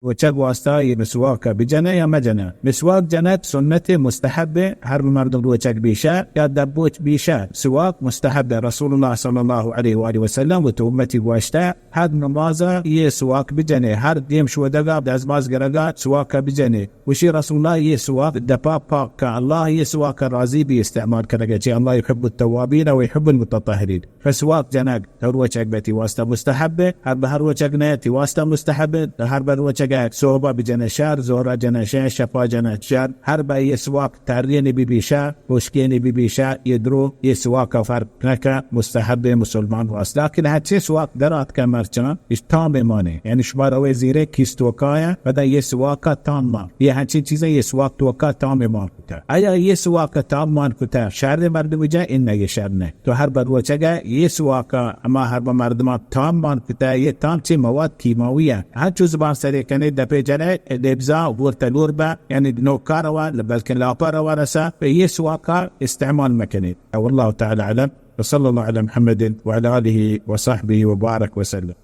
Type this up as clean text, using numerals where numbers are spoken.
وچک واسطه مسواک بجنه یا مجنه. مسواک جنت سنت مستحبه، هر مردم روچک بیشه یا دبوت بیشه. سواک مستحبه، رسول الله صلی الله علیه و آله و سلم و تو امتی گوشته هر نمازه یه سواک بجنه، هر دیم شو دقیق دزماز گرگات سواک بجنه. وشي رسول الله یه سواک دپا پاک که الله یه سواک راضی بی استعمال کرده چه الله يحب التوابین و يحب المتطهرین. فسواک جنگ روچک بتی واسطه مستحبه، هر به روچک نیتی واسطه مستحبه، هر به روچک صحبه بجنه شر، زهره جنه شر، شفا جنه شر، هر به یه سواک ترین بی بیشه، بشکین بی بیشه، یدرو یه سواک فرق نکه مستحبه مسلمان واسطه. لكن هر سواک درات که مرچنا اش تام مانه، یعنی شما روی زیره کیست وکایه بدا یه سواک تام ما، یه همچین چیزه یه سواک توکا تام مان کتا. ایا یه سواک تام مان کتا شر مردم جا این نگه شر نه. تو هر بر وچگه یه سواک اما هر بر مردم تام مان کتا یه تام چه مواد کیمیاییه. هر چیز بار سری کنه دپه جنه دبزا ورتلور با، یعنی نوکاروا بلکن لاپاروا رسا به یه سواک استعمال مکنه. والله تعالى علم، وصلى الله على محمد وعلى آله وصحبه وبارك وسلم.